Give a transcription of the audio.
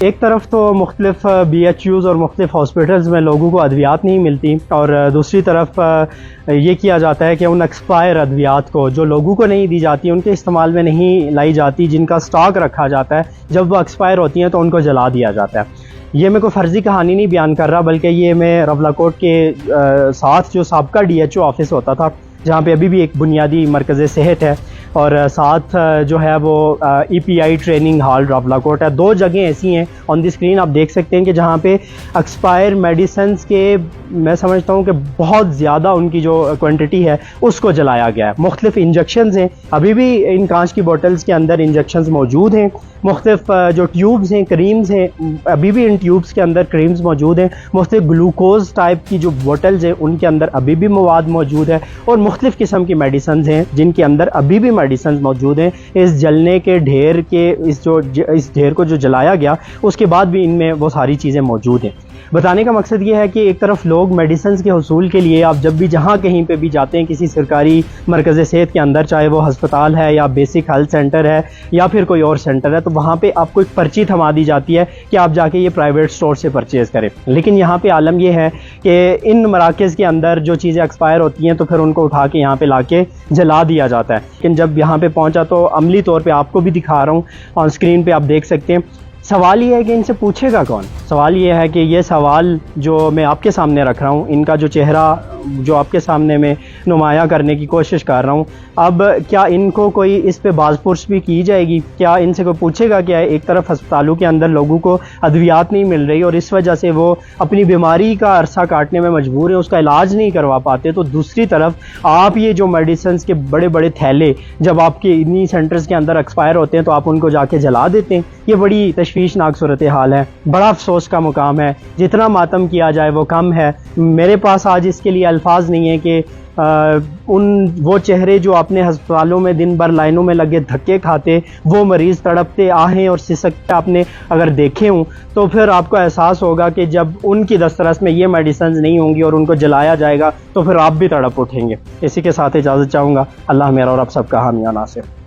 ایک طرف تو مختلف بی ایچ یوز اور مختلف ہاسپٹلز میں لوگوں کو ادویات نہیں ملتی، اور دوسری طرف یہ کیا جاتا ہے کہ ان ایکسپائر ادویات کو جو لوگوں کو نہیں دی جاتی، ان کے استعمال میں نہیں لائی جاتی، جن کا سٹاک رکھا جاتا ہے، جب وہ ایکسپائر ہوتی ہیں تو ان کو جلا دیا جاتا ہے۔ یہ میں کوئی فرضی کہانی نہیں بیان کر رہا، بلکہ یہ میں رولاکوٹ کے ساتھ جو سابقہ ڈی ایچ او آفس ہوتا تھا، جہاں پہ ابھی بھی ایک بنیادی مرکز صحت ہے، اور ساتھ جو ہے وہ ای پی آئی ٹریننگ ہال رولاکوٹ ہے۔ دو جگہیں ایسی ہیں آن دی اسکرین آپ دیکھ سکتے ہیں کہ جہاں پہ ایکسپائر میڈیسنز کے میں سمجھتا ہوں کہ بہت زیادہ ان کی جو کوانٹٹی ہے اس کو جلایا گیا ہے۔ مختلف انجیکشنز ہیں، ابھی بھی ان کانچ کی بوٹلز کے اندر انجیکشنز موجود ہیں، مختلف جو ٹیوبز ہیں، کریمز ہیں، ابھی بھی ان ٹیوبز کے اندر کریمز موجود ہیں، مختلف گلوکوز ٹائپ کی جو بوٹلز ہیں ان کے اندر ابھی بھی مواد موجود ہے، اور مختلف قسم کی میڈیسنز ہیں جن کے اندر ابھی بھی میڈیسنز موجود ہیں۔ اس جلنے کے ڈھیر کے اس ڈھیر کو جو جلایا گیا اس کے بعد بھی ان میں وہ ساری چیزیں موجود ہیں۔ بتانے کا مقصد یہ ہے کہ ایک طرف لوگ میڈیسنز کے حصول کے لیے آپ جب بھی جہاں کہیں پہ بھی جاتے ہیں کسی سرکاری مرکز صحت کے اندر، چاہے وہ ہسپتال ہے یا بیسک ہیلتھ سینٹر ہے یا پھر کوئی اور سینٹر ہے، تو وہاں پہ آپ کو ایک پرچی تھما دی جاتی ہے کہ آپ جا کے یہ پرائیویٹ سٹور سے پرچیز کریں۔ لیکن یہاں پہ عالم یہ ہے کہ ان مراکز کے اندر جو چیزیں ایکسپائر ہوتی ہیں تو پھر ان کو اٹھا کے یہاں پہ لا کے جلا دیا جاتا ہے۔ لیکن جب یہاں پہ پہنچا تو عملی طور پہ آپ کو بھی دکھا رہا ہوں، آن اسکرین پہ آپ دیکھ سکتے ہیں۔ سوال یہ ہے کہ ان سے پوچھے گا کون؟ سوال یہ ہے کہ یہ سوال جو میں آپ کے سامنے رکھ رہا ہوں، ان کا جو چہرہ جو آپ کے سامنے میں نمایاں کرنے کی کوشش کر رہا ہوں، اب کیا ان کو کوئی اس پہ باز پرس بھی کی جائے گی؟ کیا ان سے کوئی پوچھے گا کہ ایک طرف ہسپتالوں کے اندر لوگوں کو ادویات نہیں مل رہی اور اس وجہ سے وہ اپنی بیماری کا عرصہ کاٹنے میں مجبور ہیں، اس کا علاج نہیں کروا پاتے، تو دوسری طرف آپ یہ جو میڈیسنز کے بڑے بڑے تھیلے جب آپ کے انہی سینٹرز کے اندر ایکسپائر ہوتے ہیں تو آپ ان کو جا کے جلا دیتے ہیں۔ یہ بڑی تشویشناک صورتحال ہے، بڑا افسوس کا مقام ہے، جتنا ماتم کیا جائے وہ کم ہے۔ میرے پاس آج اس کے لیے الفاظ نہیں ہے کہ وہ چہرے جو اپنے ہسپتالوں میں دن بھر لائنوں میں لگے دھکے کھاتے، وہ مریض تڑپتے آہیں اور سسکتے آپ نے اگر دیکھے ہوں تو پھر آپ کو احساس ہوگا کہ جب ان کی دسترس میں یہ میڈیسنز نہیں ہوں گی اور ان کو جلایا جائے گا تو پھر آپ بھی تڑپ اٹھیں گے۔ اسی کے ساتھ اجازت چاہوں گا۔ اللہ میرا اور آپ سب کا حامی و ناصر۔